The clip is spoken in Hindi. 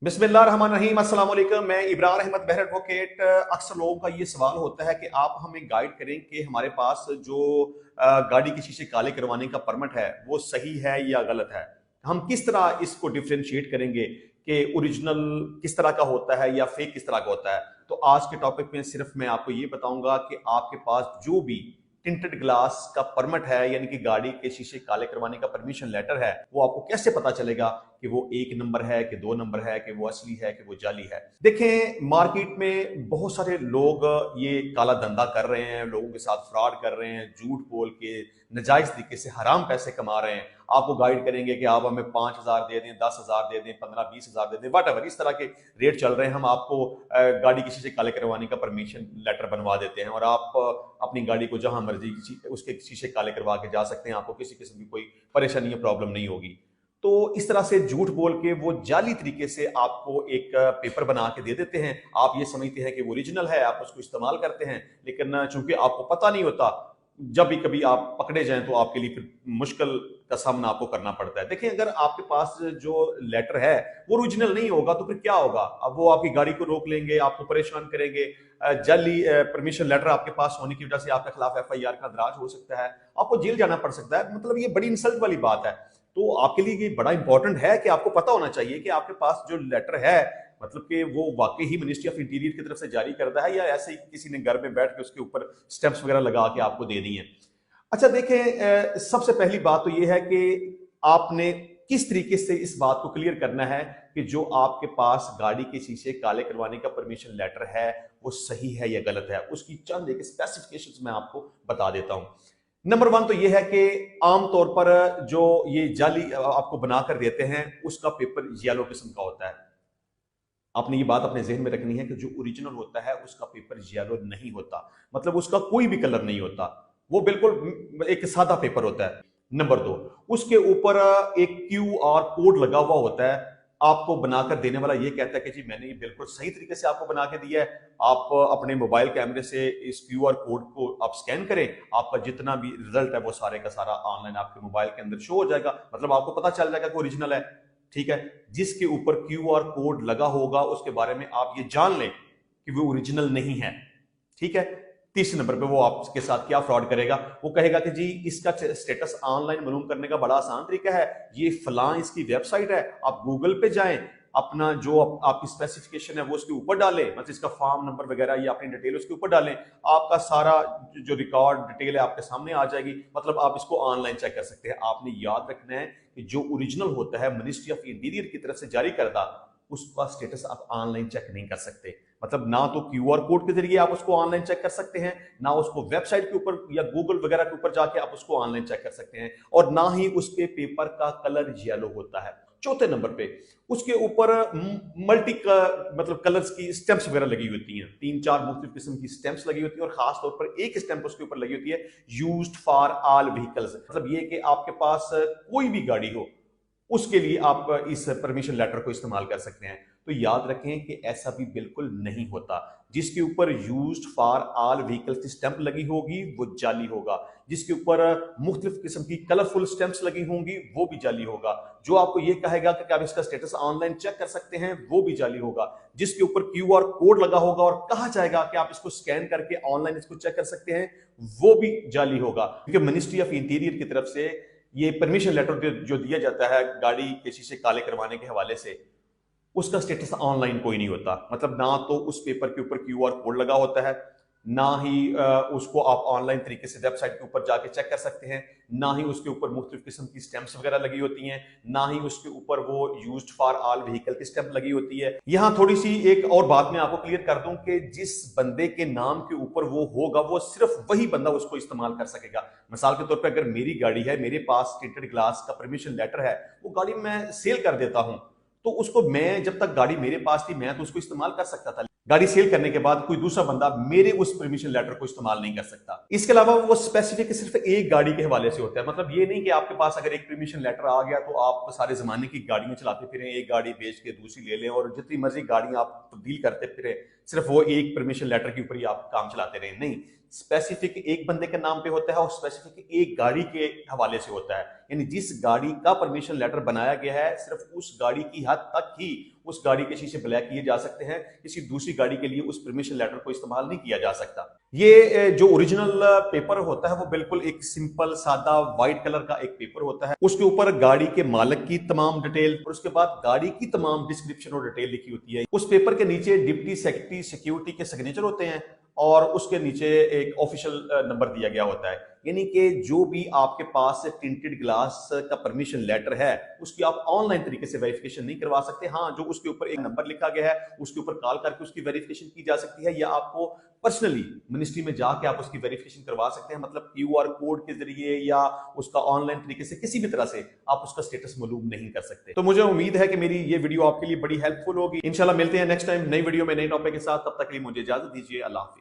बिस्मिल्लाहिर्रहमानिर्रहीम, अस्सलाम वालेकुम। मैं इब्रार अहमद बहर एडवोकेट। अक्सर लोगों का ये सवाल होता है कि आप हमें गाइड करें कि हमारे पास जो गाड़ी के शीशे काले करवाने का परमिट है वो सही है या गलत है। हम किस तरह इसको डिफ्रेंशिएट करेंगे कि ओरिजिनल किस तरह का होता है या फेक किस तरह का होता है। तो आज के टॉपिक में सिर्फ मैं आपको ये बताऊंगा कि आपके पास जो भी टिंटेड ग्लास का परमिट है, यानी कि गाड़ी के शीशे काले करवाने का परमिशन लेटर है, वो आपको कैसे पता चलेगा कि वो 1 नंबर है कि 2 नंबर है, कि वो असली है कि वो जाली है। देखें, मार्केट में बहुत सारे लोग ये काला धंधा कर रहे हैं, लोगों के साथ फ्रॉड कर रहे हैं, झूठ बोल के नजायज तरीके से हराम पैसे कमा रहे हैं। आपको गाइड करेंगे कि आप हमें 5,000 दे दें, 10,000 दे दें, 15-20,000 दे दें, वट इस तरह के रेट चल रहे हैं। हम आपको गाड़ी किसी से काले करवाने का परमिशन लेटर बनवा देते हैं और आप अपनी गाड़ी को जहां मर्जी उसके शीशे काले करवा के जा सकते हैं। आपको किसी किस्म की कोई परेशानी या प्रॉब्लम नहीं होगी। तो इस तरह से झूठ बोल के वो जाली तरीके से आपको एक पेपर बना के दे देते हैं। आप ये समझते हैं कि वो ओरिजिनल है, आप उसको इस्तेमाल करते हैं, लेकिन चूंकि आपको पता नहीं होता, जब भी कभी आप पकड़े जाएं तो आपके लिए फिर मुश्किल का सामना आपको करना पड़ता है। देखिए, अगर आपके पास जो लेटर है वो ओरिजिनल नहीं होगा तो फिर क्या होगा। अब वो आपकी गाड़ी को रोक लेंगे, आपको परेशान करेंगे। जाली परमिशन लेटर आपके पास होने की वजह से आपके खिलाफ FIR का दराज हो सकता है, आपको जेल जाना पड़ सकता है। मतलब ये बड़ी इंसल्ट वाली बात है। तो आपके लिए ये बड़ा इंपॉर्टेंट है कि आपको पता होना चाहिए कि आपके पास जो लेटर है, मतलब कि वो वाकई ही मिनिस्ट्री ऑफ इंटीरियर की तरफ से जारी करता है या ऐसे ही किसी ने घर में बैठ के उसके ऊपर स्टेम्प्स वगैरह लगा के आपको दे दी है। अच्छा देखें, सबसे पहली बात तो ये है कि आपने किस तरीके से इस बात को क्लियर करना है कि जो आपके पास गाड़ी के शीशे काले करवाने का परमिशन लेटर है वो सही है या गलत है। उसकी चंद एक स्पेसिफिकेशंस मैं आपको बता देता हूं। नंबर 1 तो ये है कि आमतौर पर जो ये जाली आपको बनाकर देते हैं उसका पेपर येलो किस्म का होता है। आपने ये बात अपने जहन में रखनी है कि जो ओरिजिनल होता है उसका पेपर येलो नहीं होता, मतलब उसका कोई भी कलर नहीं होता, वो बिल्कुल एक सादा पेपर होता है। नंबर 2, उसके ऊपर एक QR कोड लगा हुआ होता है। आपको बनाकर देने वाला ये कहता है कि जी मैंने ये बिल्कुल सही तरीके से आपको बना के दिया है। आप अपने मोबाइल कैमरे से इस QR कोड को आप स्कैन करें, आपका जितना भी रिजल्ट है वो सारे का सारा ऑनलाइन आपके मोबाइल के अंदर शो हो जाएगा, मतलब आपको पता चल जाएगा कि ओरिजिनल है। ठीक है। जिसके ऊपर QR कोड लगा होगा उसके बारे में आप ये जान लें कि वो ओरिजिनल नहीं है। ठीक है। तीसरे नंबर पे वो आपके साथ क्या फ्रॉड करेगा, वो कहेगा कि जी इसका स्टेटस ऑनलाइन मालूम करने का बड़ा आसान तरीका है, ये फलां इसकी वेबसाइट है, आप गूगल पे जाएं, अपना जो आपकी स्पेसिफिकेशन है वो उसके ऊपर डालें, मतलब इसका फॉर्म नंबर वगैरह या अपनी डिटेल उसके ऊपर डालें, आपका सारा जो रिकॉर्ड डिटेल है आपके सामने आ जाएगी। मतलब आप इसको ऑनलाइन चेक कर सकते हैं। आपने याद रखना है कि जो ओरिजिनल होता है मिनिस्ट्री ऑफ इंटीरियर की तरफ से जारी करदा, उसका स्टेटस आप ऑनलाइन चेक नहीं कर सकते। मतलब ना तो QR कोड के जरिए आप उसको ऑनलाइन चेक कर सकते हैं, ना उसको वेबसाइट के ऊपर या गूगल वगैरह के ऊपर जाके आप उसको ऑनलाइन चेक कर सकते हैं, और ना ही उसके पेपर का कलर येलो होता है। चौथे नंबर पे उसके ऊपर मल्टी मतलब कलर्स की स्टैंप्स वगैरह लगी होती हैं, 3-4 मुख्तलिफ किस्म की स्टैंप्स लगी होती हैं, और खास तौर पर एक स्टैंप उसके ऊपर लगी होती है, यूज्ड फॉर ऑल व्हीकल्स। मतलब ये कि आपके पास कोई भी गाड़ी हो उसके लिए आप इस परमिशन लेटर को इस्तेमाल कर सकते हैं। तो याद रखें कि ऐसा भी बिल्कुल नहीं होता। जिसके ऊपर यूज्ड फॉर ऑल व्हीकल्स की स्टैंप लगी होगी वो जाली होगा, जिसके ऊपर मुख्तलिफ किस्म की कलरफुल स्टैंप्स लगी होंगी वो भी जाली होगा, जो आपको ये कहेगा कि आप इसका स्टेटस ऑनलाइन चेक कर सकते हैं वो भी जाली होगा, जिसके ऊपर QR कोड लगा होगा और कहा जाएगा कि आप इसको स्कैन करके ऑनलाइन इसको चेक कर सकते हैं वो भी जाली होगा। क्योंकि मिनिस्ट्री ऑफ इंटीरियर की तरफ से ये परमिशन लेटर जो दिया जाता है गाड़ी के शीशे काले करवाने के हवाले से, उसका स्टेटस ऑनलाइन कोई नहीं होता। मतलब ना तो उस पेपर के ऊपर QR कोड लगा होता है, ना ही उसको आप ऑनलाइन तरीके से वेबसाइट के ऊपर जाके चेक कर सकते हैं, ना ही उसके ऊपर मुख्तलिफ किस्म की स्टैंप्स वगैरह लगी होती हैं, ना ही उसके ऊपर वो यूज्ड फॉर ऑल व्हीकल की स्टैंप लगी होती है। यहां थोड़ी सी एक और बात मैं आपको क्लियर कर दूं कि जिस बंदे के नाम के ऊपर वो होगा वो सिर्फ वही बंदा उसको इस्तेमाल कर सकेगा। मिसाल के तौर पर अगर मेरी गाड़ी है, मेरे पास टिंटेड ग्लास का परमिशन लेटर है, वो गाड़ी मैं सेल कर देता हूं, तो उसको मैं जब तक गाड़ी मेरे पास थी मैं तो उसको इस्तेमाल कर सकता था। गाड़ी सेल करने के बाद कोई दूसरा बंदा मेरे उस परमिशन लेटर को इस्तेमाल नहीं कर सकता। इसके अलावा वो स्पेसिफिक सिर्फ एक गाड़ी के हवाले से होता है। मतलब ये नहीं कि आपके पास अगर एक परमिशन लेटर आ गया तो आप सारे जमाने की गाड़ियां चलाते फिरें, एक गाड़ी बेच के दूसरी ले लें और जितनी मर्जी गाड़ियां आप तब्दील करते फिरें, सिर्फ वो एक परमिशन लेटर के ऊपर ही आप काम चलाते रहें। नहीं, स्पेसिफिक एक बंदे के नाम पे होता है और स्पेसिफिक एक गाड़ी के हवाले से होता है। यानी जिस गाड़ी का परमिशन लेटर बनाया गया है सिर्फ उस गाड़ी की हद तक ही उस गाड़ी के शीशे ब्लैक किए जा सकते हैं, किसी दूसरी गाड़ी के लिए उस परमिशन लेटर को इस्तेमाल नहीं किया जा सकता। ये जो ओरिजिनल पेपर होता है वो बिल्कुल एक सिंपल सादा व्हाइट कलर का एक पेपर होता है। उसके ऊपर गाड़ी के मालिक की तमाम डिटेल और उसके बाद गाड़ी की तमाम डिस्क्रिप्शन और डिटेल लिखी होती है। उस पेपर के नीचे डिप्टी सेक्रेटरी सिक्योरिटी के सिग्नेचर होते हैं और उसके नीचे एक ऑफिशियल नंबर दिया गया होता है। यानी कि जो भी आपके पास टिंटेड ग्लास का परमिशन लेटर है उसकी आप ऑनलाइन तरीके से वेरिफिकेशन नहीं करवा सकते। हाँ, जो उसके ऊपर एक नंबर लिखा गया है उसके ऊपर कॉल करके उसकी वेरिफिकेशन की जा सकती है, या आपको पर्सनली मिनिस्ट्री में जाके आप उसकी वेरिफिकेशन करवा सकते हैं। मतलब क्यूआर कोड के जरिए या उसका ऑनलाइन तरीके से किसी भी तरह से आप उसका स्टेटस मालूम नहीं कर सकते। तो मुझे उम्मीद है कि मेरी ये वीडियो आपके लिए बड़ी हेल्पफुल होगी। इंशाल्लाह मिलते हैं नेक्स्ट टाइम नई वीडियो में नए टॉपिक के साथ। तब तक के लिए मुझे इजाजत दीजिए। अल्लाह हाफिज।